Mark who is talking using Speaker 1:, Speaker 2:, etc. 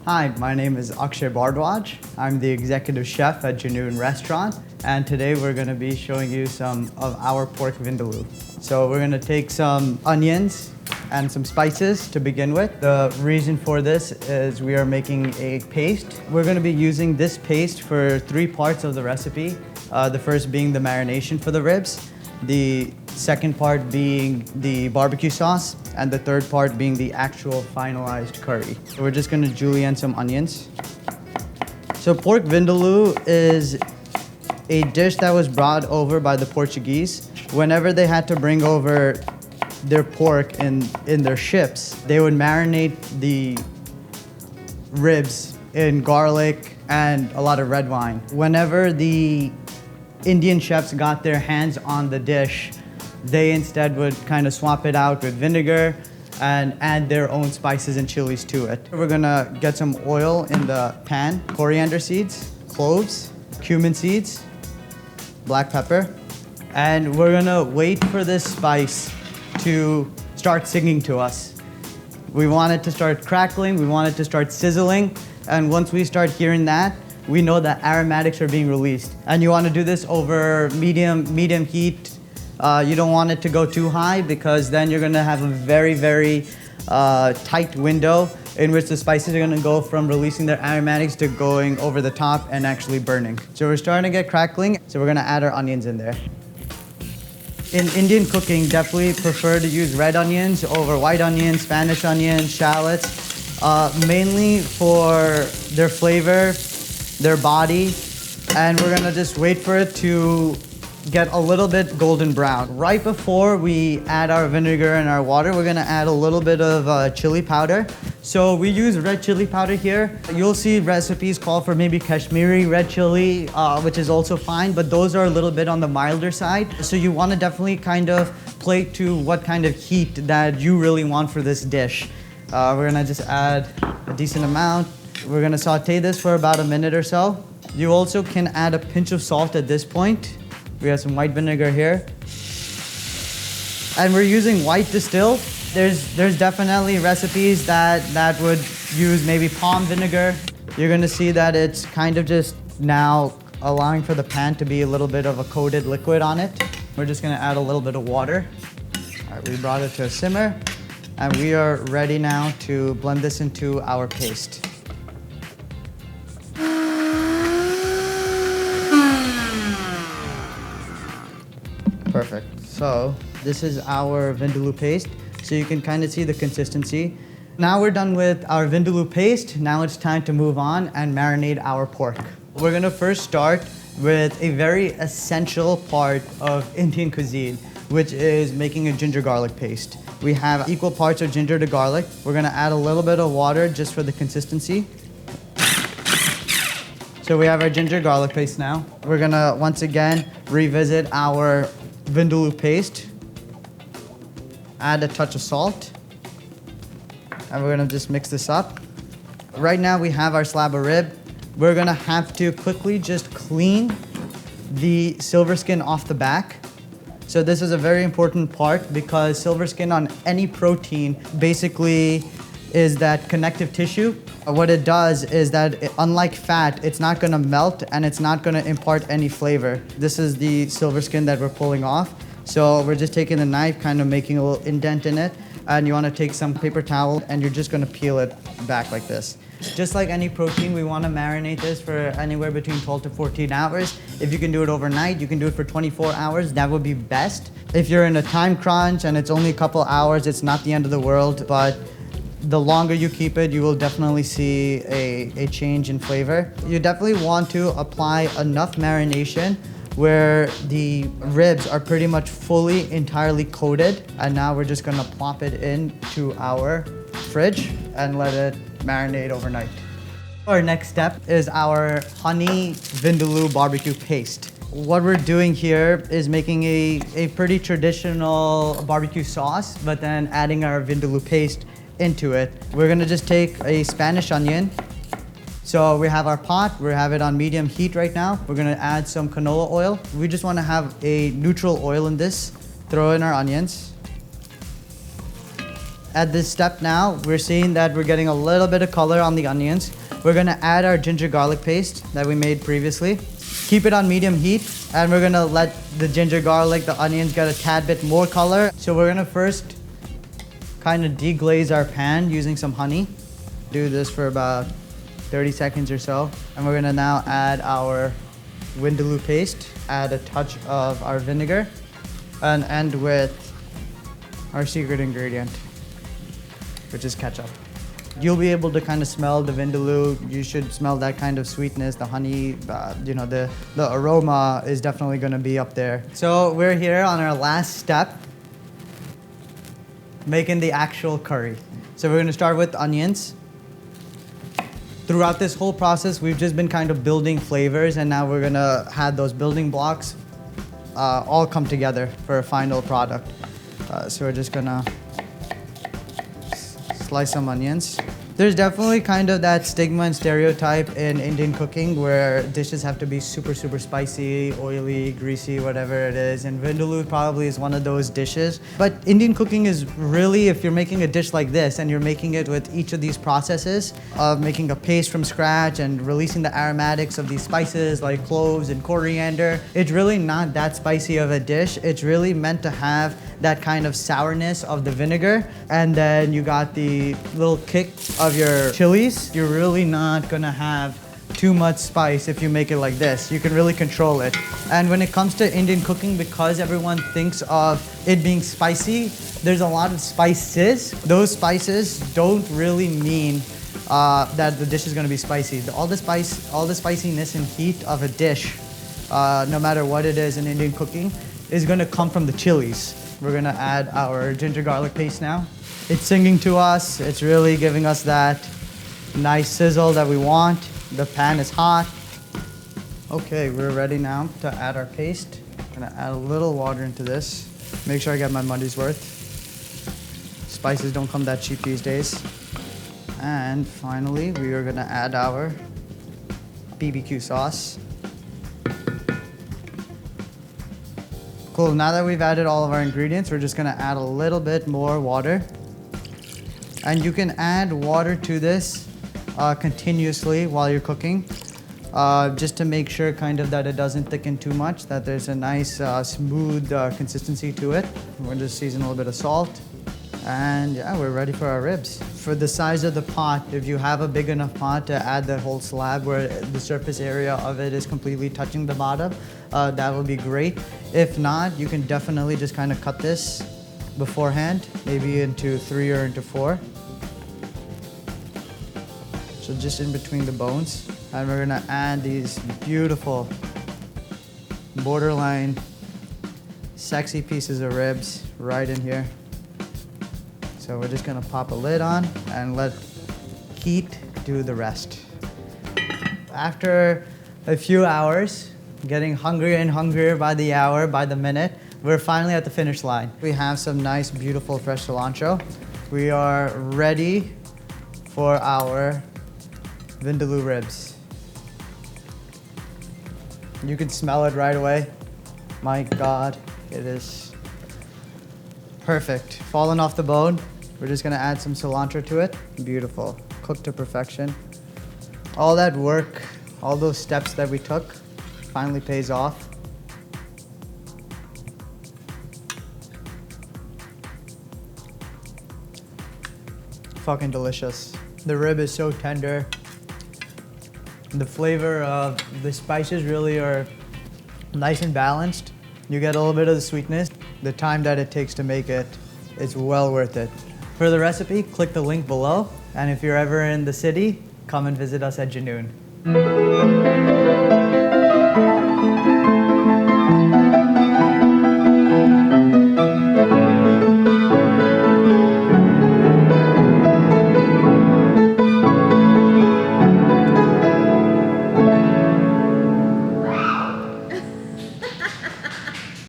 Speaker 1: Hi, my name is Akshay Bhardwaj. I'm the executive chef at Junoon restaurant, and today we're going to be showing you some of our pork vindaloo. So we're going to take some onions and some spices to begin with. The reason for this is we are making a paste. We're going to be using this paste for 3 parts of the recipe. The first being the marination for the ribs, the second part being the barbecue sauce, and the third part being the actual finalized curry. So we're just gonna julienne some onions. So pork vindaloo is a dish that was brought over by the Portuguese. Whenever they had to bring over their pork in their ships, they would marinate the ribs in garlic and a lot of red wine. Whenever the Indian chefs got their hands on the dish, they instead would kind of swap it out with vinegar and add their own spices and chilies to it. We're gonna get some oil in the pan, coriander seeds, cloves, cumin seeds, black pepper, and we're gonna wait for this spice to start singing to us. We want it to start crackling, we want it to start sizzling, and once we start hearing that, we know that aromatics are being released. And you want to do this over medium heat. You don't want it to go too high because then you're going to have a very tight window in which the spices are going to go from releasing their aromatics to going over the top and actually burning. So we're starting to get crackling, so we're going to add our onions in there. In Indian cooking, definitely prefer to use red onions over white onions, Spanish onions, shallots, mainly for their flavor, their body, and we're gonna just wait for it to get a little bit golden brown. Right before we add our vinegar and our water, we're gonna add a little bit of chili powder. So we use red chili powder here. You'll see recipes call for maybe Kashmiri red chili, which is also fine, but those are a little bit on the milder side. So you wanna definitely kind of play to what kind of heat that you really want for this dish. We're gonna just add a decent amount. We're gonna saute this for about a minute or so. You also can add a pinch of salt at this point. We have some white vinegar here. And we're using white distilled. There's definitely recipes that would use maybe palm vinegar. You're gonna see that it's kind of just now allowing for the pan to be a little bit of a coated liquid on it. We're just gonna add a little bit of water. All right, we brought it to a simmer. And we are ready now to blend this into our paste. Perfect. So this is our vindaloo paste. So you can kind of see the consistency. Now we're done with our vindaloo paste. Now it's time to move on and marinate our pork. We're gonna first start with a very essential part of Indian cuisine, which is making a ginger garlic paste. We have equal parts of ginger to garlic. We're gonna add a little bit of water just for the consistency. So we have our ginger garlic paste now. We're gonna once again revisit our vindaloo paste. Add a touch of salt. And we're gonna just mix this up. Right now we have our slab of rib. We're gonna have to quickly just clean the silver skin off the back. So this is a very important part because silver skin on any protein basically is that connective tissue. What it does is that unlike fat, it's not gonna melt and it's not gonna impart any flavor. This is the silver skin that we're pulling off. So we're just taking the knife, kind of making a little indent in it, and you wanna take some paper towel and you're just gonna peel it back like this. Just like any protein, we wanna marinate this for anywhere between 12 to 14 hours. If you can do it overnight, you can do it for 24 hours, that would be best. If you're in a time crunch and it's only a couple hours, it's not the end of the world, but the longer you keep it, you will definitely see a change in flavor. You definitely want to apply enough marination where the ribs are pretty much fully, entirely coated. And now we're just gonna plop it into our fridge and let it marinate overnight. Our next step is our honey vindaloo barbecue paste. What we're doing here is making a pretty traditional barbecue sauce, but then adding our vindaloo paste into it. We're gonna just take a Spanish onion. So we have our pot, we have it on medium heat right now. We're gonna add some canola oil. We just wanna have a neutral oil in this. Throw in our onions. At this step now, we're seeing that we're getting a little bit of color on the onions. We're gonna add our ginger garlic paste that we made previously. Keep it on medium heat, and we're gonna let the ginger garlic, the onions get a tad bit more color. So we're gonna first kind of deglaze our pan using some honey. Do this for about 30 seconds or so. And we're gonna now add our Vindaloo paste, add a touch of our vinegar, and end with our secret ingredient, which is ketchup. You'll be able to kind of smell the Vindaloo. You should smell that kind of sweetness, the honey, the aroma is definitely gonna be up there. So we're here on our last step, making the actual curry. So we're gonna start with onions. Throughout this whole process, we've just been kind of building flavors, and now we're gonna have those building blocks all come together for a final product. So we're just gonna slice some onions. There's definitely kind of that stigma and stereotype in Indian cooking where dishes have to be super, super spicy, oily, greasy, whatever it is. And Vindaloo probably is one of those dishes. But Indian cooking is really, if you're making a dish like this and you're making it with each of these processes of making a paste from scratch and releasing the aromatics of these spices like cloves and coriander, it's really not that spicy of a dish. It's really meant to have that kind of sourness of the vinegar, and then you got the little kick of your chilies. You're really not gonna have too much spice if you make it like this. You can really control it. And when it comes to Indian cooking, because everyone thinks of it being spicy, there's a lot of spices. Those spices don't really mean that the dish is gonna be spicy. All the spiciness and heat of a dish, no matter what it is in Indian cooking, is gonna come from the chilies. We're gonna add our ginger garlic paste now. It's singing to us. It's really giving us that nice sizzle that we want. The pan is hot. Okay, we're ready now to add our paste. I'm gonna add a little water into this. Make sure I get my money's worth. Spices don't come that cheap these days. And finally, we are gonna add our BBQ sauce. Cool, now that we've added all of our ingredients, we're just gonna add a little bit more water. And you can add water to this continuously while you're cooking, just to make sure kind of that it doesn't thicken too much, that there's a nice smooth consistency to it. We're just season a little bit of salt. And yeah, we're ready for our ribs. For the size of the pot, if you have a big enough pot to add the whole slab where the surface area of it is completely touching the bottom, that would be great. If not, you can definitely just kind of cut this beforehand, maybe into 3 or into 4. So just in between the bones. And we're gonna add these beautiful, borderline, sexy pieces of ribs right in here. So we're just gonna pop a lid on and let heat do the rest. After a few hours, getting hungrier and hungrier by the hour, by the minute, we're finally at the finish line. We have some nice, beautiful fresh cilantro. We are ready for our Vindaloo ribs. You can smell it right away. My God, it is perfect. Falling off the bone. We're just gonna add some cilantro to it. Beautiful, cooked to perfection. All that work, all those steps that we took finally pays off. Fucking delicious. The rib is so tender. The flavor of the spices really are nice and balanced. You get a little bit of the sweetness. The time that it takes to make it, it's well worth it. For the recipe, click the link below. And if you're ever in the city, come and visit us at Junoon.